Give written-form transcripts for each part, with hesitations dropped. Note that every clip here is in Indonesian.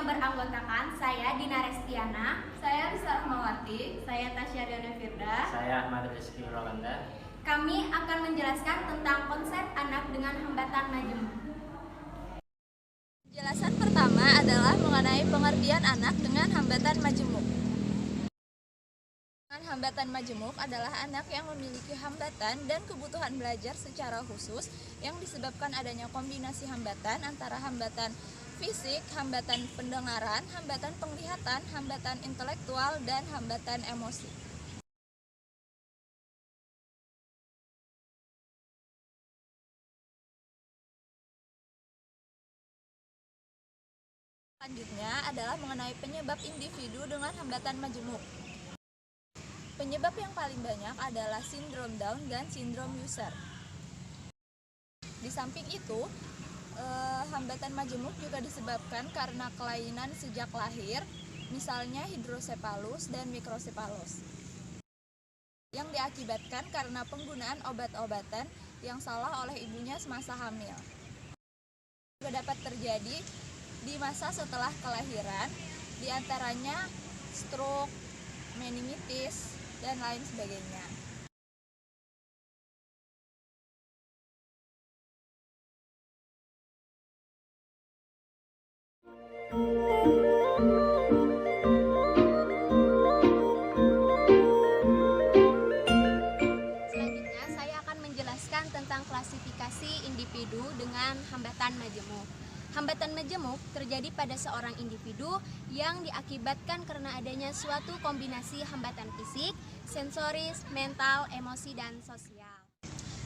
yang beranggotakan saya Dina Restiana, saya Risa Rahmawati, saya Tasya Riana Firda, saya Ahmad Rizky Rolanda. Kami akan menjelaskan tentang konsep anak dengan hambatan majemuk. Penjelasan pertama adalah mengenai pengertian anak dengan hambatan majemuk. Hambatan majemuk adalah anak yang memiliki hambatan dan kebutuhan belajar secara khusus yang disebabkan adanya kombinasi hambatan antara hambatan fisik, hambatan pendengaran, hambatan penglihatan, hambatan intelektual, dan hambatan emosi. Selanjutnya adalah mengenai penyebab individu dengan hambatan majemuk. Penyebab yang paling banyak adalah sindrom Down dan sindrom Usher. Di samping itu, hambatan majemuk juga disebabkan karena kelainan sejak lahir, misalnya hidrosepalus dan mikrosepalus, yang diakibatkan karena penggunaan obat-obatan yang salah oleh ibunya semasa hamil. Juga dapat terjadi di masa setelah kelahiran, diantaranya stroke, meningitis, dan lain sebagainya. Selanjutnya saya akan menjelaskan tentang klasifikasi individu dengan hambatan majemuk. Hambatan majemuk terjadi pada seorang individu yang diakibatkan karena adanya suatu kombinasi hambatan fisik, sensoris, mental, emosi, dan sosial.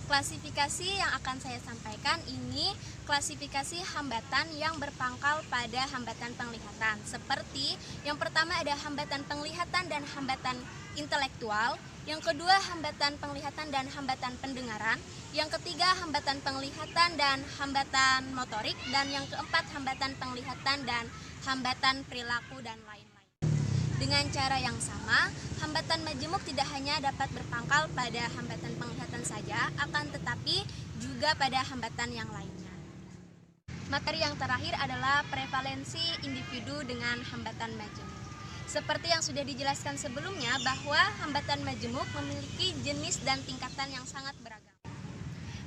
Klasifikasi yang akan saya sampaikan ini klasifikasi hambatan yang berpangkal pada hambatan penglihatan. Seperti yang pertama ada hambatan penglihatan dan hambatan intelektual, yang kedua hambatan penglihatan dan hambatan pendengaran, yang ketiga hambatan penglihatan dan hambatan motorik, dan yang keempat hambatan penglihatan dan hambatan perilaku dan lain-lain. Dengan cara yang sama, hambatan majemuk tidak hanya dapat berpangkal pada hambatan penglihatan saja, akan tetapi juga pada hambatan yang lainnya. Materi yang terakhir adalah prevalensi individu dengan hambatan majemuk. Seperti yang sudah dijelaskan sebelumnya bahwa hambatan majemuk memiliki jenis dan tingkatan yang sangat beragam.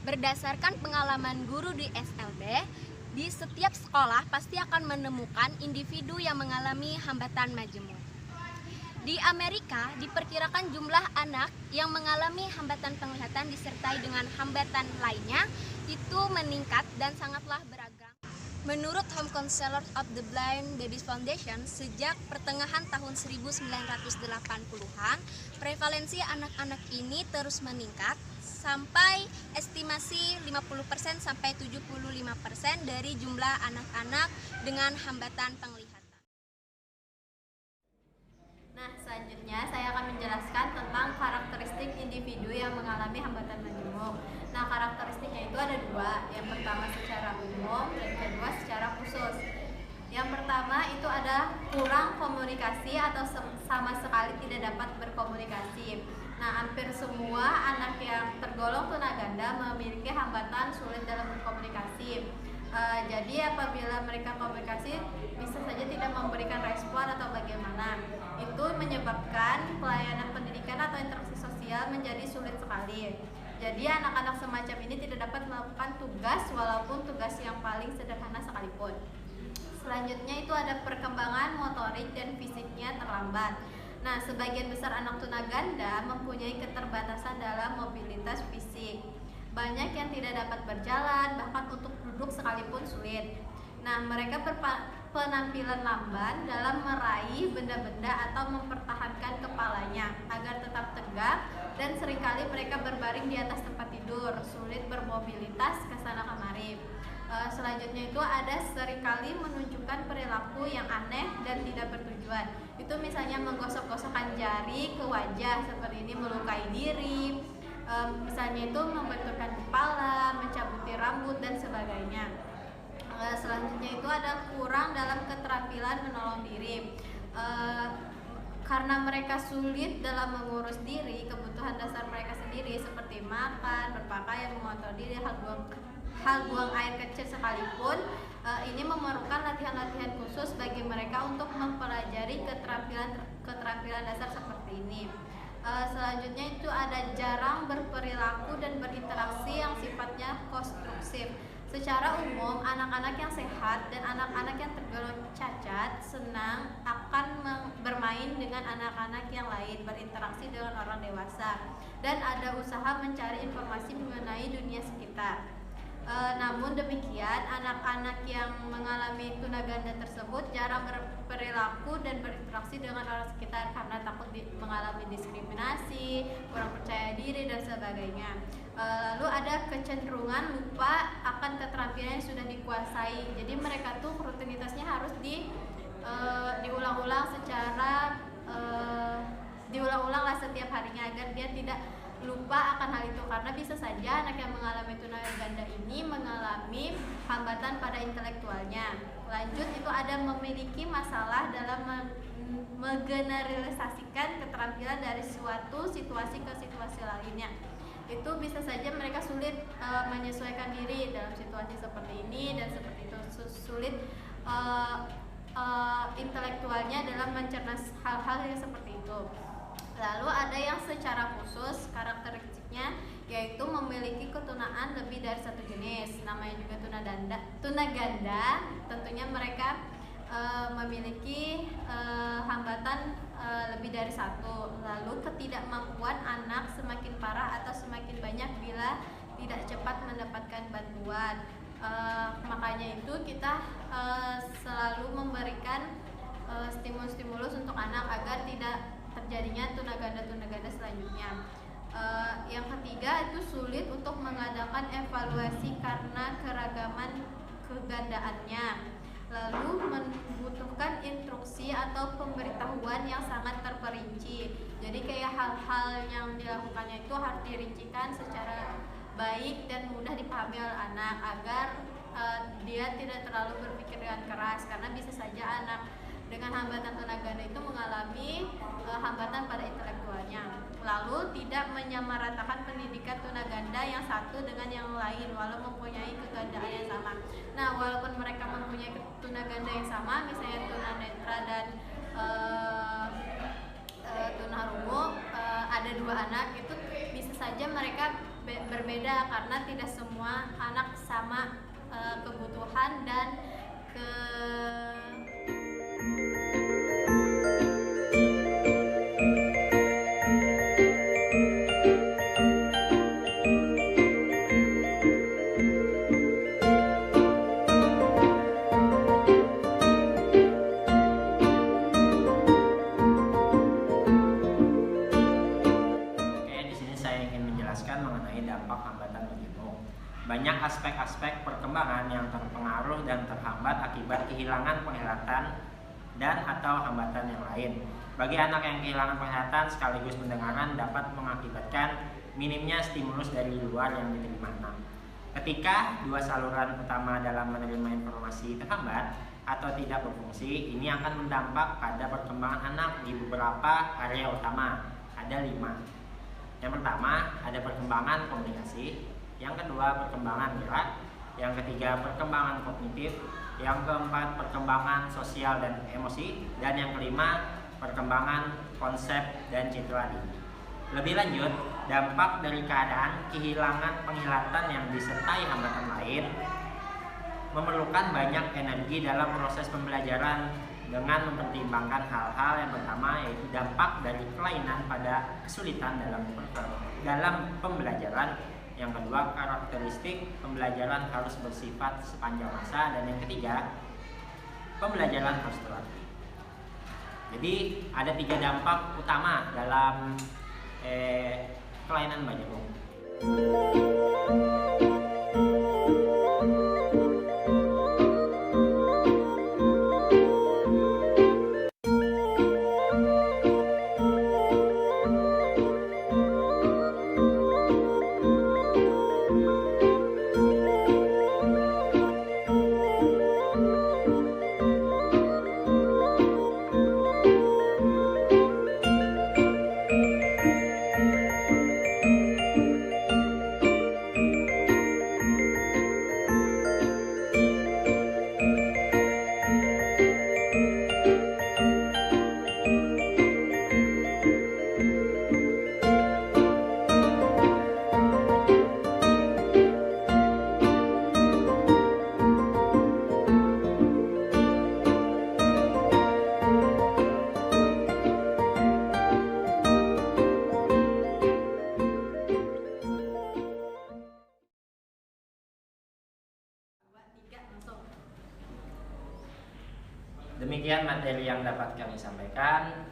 Berdasarkan pengalaman guru di SLB, di setiap sekolah pasti akan menemukan individu yang mengalami hambatan majemuk. Di Amerika, diperkirakan jumlah anak yang mengalami hambatan penglihatan disertai dengan hambatan lainnya itu meningkat dan sangatlah beragam. Menurut Home Counselors of the Blind Babies Foundation, sejak pertengahan tahun 1980-an, prevalensi anak-anak ini terus meningkat sampai estimasi 50% sampai 75% dari jumlah anak-anak dengan hambatan penglihatan. Nah, selanjutnya saya akan menjelaskan tentang karakteristik individu yang mengalami hambatan majemuk. Nah, karakteristiknya itu ada dua. Yang pertama secara umum dan kedua secara khusus. Yang pertama itu ada kurang komunikasi atau sama sekali tidak dapat berkomunikasi. Nah, hampir semua anak yang tergolong tunaganda memiliki hambatan sulit dalam berkomunikasi. Jadi apabila mereka komunikasi bisa saja tidak memberikan respon atau bagaimana. Itu menyebabkan pelayanan pendidikan atau interaksi sosial menjadi sulit sekali. Jadi anak-anak semacam ini tidak dapat melakukan tugas walaupun tugas yang paling sederhana sekalipun. Selanjutnya itu ada perkembangan motorik dan fisiknya terlambat. Nah, sebagian besar anak tunaganda mempunyai keterbatasan dalam mobilitas fisik. Banyak yang tidak dapat berjalan, bahkan untuk duduk sekalipun sulit. Nah, mereka penampilan lamban dalam meraih benda-benda atau mempertahankan kepalanya agar tetap tegak, dan seringkali mereka berbaring di atas tempat tidur, sulit bermobilitas ke sana kemari. Selanjutnya itu ada seringkali menunjukkan perilaku yang aneh dan tidak bertujuan. Itu misalnya menggosok-gosokkan jari ke wajah seperti ini, melukai diri, misalnya itu membenturkan kepala, mencabuti rambut dan sebagainya. Selanjutnya itu ada kurang dalam keterampilan menolong diri. Karena mereka sulit dalam mengurus diri, kebutuhan dasar mereka sendiri seperti makan, berpakaian, mengontrol diri, hal buang air kecil sekalipun, ini memerlukan latihan-latihan khusus bagi mereka untuk mempelajari keterampilan dasar seperti ini. Selanjutnya itu ada jarang berperilaku dan berinteraksi yang sifatnya konstruktif. Secara umum, anak-anak yang sehat dan anak-anak yang tergolong cacat senang akan bermain dengan anak-anak yang lain, berinteraksi dengan orang dewasa, dan ada usaha mencari informasi mengenai dunia sekitar. Namun demikian, anak-anak yang mengalami tunaganda tersebut jarang berperilaku dan berinteraksi dengan orang sekitar karena takut mengalami diskriminasi, kurang percaya diri, dan sebagainya. Lalu ada kecenderungan lupa akan keterampilan yang sudah dikuasai. Jadi mereka tuh rutinitasnya harus diulang-ulang diulang-ulang setiap harinya agar dia tidak lupa akan hal itu, karena bisa saja anak yang mengalami tunaganda ini mengalami hambatan pada intelektualnya. Lanjut itu ada memiliki masalah dalam menggeneralisasikan keterampilan dari suatu situasi ke situasi lainnya. Itu bisa saja mereka sulit menyesuaikan diri dalam situasi seperti ini dan seperti itu, sulit intelektualnya dalam mencerna hal-hal yang seperti itu. Lalu ada yang secara khusus karakteristiknya yaitu memiliki ketunaan lebih dari satu jenis, namanya juga tunaganda. Tentunya mereka memiliki hambatan lebih dari satu. Lalu ketidakmampuan anak semakin parah atau semakin banyak bila tidak cepat mendapatkan bantuan. Makanya itu kita selalu memberikan stimulus untuk anak agar tidak terjadinya tunaganda selanjutnya. Yang ketiga itu sulit untuk mengadakan evaluasi karena keragaman kegandaannya. Lalu membutuhkan instruksi atau pemberitahuan yang sangat terperinci. Jadi kayak hal-hal yang dilakukannya itu harus dirincikan secara baik dan mudah dipahami oleh anak agar dia tidak terlalu berpikir dengan keras, karena bisa saja anak dengan hambatan tunaganda itu mengalami hambatan pada intelektualnya. Lalu tidak menyamaratakan pendidikan tunaganda yang satu dengan yang lain walau mempunyai kegandaan yang sama. Nah, walaupun mereka mempunyai tunaganda yang sama, misalnya tunanetra dan tunarungu, ada dua anak, itu bisa saja mereka berbeda karena tidak semua anak sama kebutuhan dan mengenai dampak hambatan majemuk. Banyak aspek-aspek perkembangan yang terpengaruh dan terhambat akibat kehilangan penglihatan dan atau hambatan yang lain. Bagi anak yang kehilangan penglihatan sekaligus pendengaran dapat mengakibatkan minimnya stimulus dari luar yang diterima anak. Ketika dua saluran utama dalam menerima informasi terhambat atau tidak berfungsi, ini akan berdampak pada perkembangan anak di beberapa area utama. Ada 5. Yang pertama ada perkembangan komunikasi, yang kedua perkembangan gerak, yang ketiga perkembangan kognitif, yang keempat perkembangan sosial dan emosi, dan yang kelima perkembangan konsep dan citra diri. Lebih lanjut, dampak dari keadaan kehilangan penglihatan yang disertai hambatan lain memerlukan banyak energi dalam proses pembelajaran dengan mempertimbangkan hal-hal yang pertama yaitu dampak dari kelainan pada kesulitan dalam pembelajaran, yang kedua karakteristik pembelajaran harus bersifat sepanjang masa, dan yang ketiga pembelajaran harus terlatih. Jadi ada 3 dampak utama dalam kelainan majemuk. Demikian materi yang dapat kami sampaikan.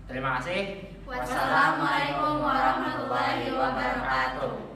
Terima kasih. Wassalamualaikum warahmatullahi wabarakatuh.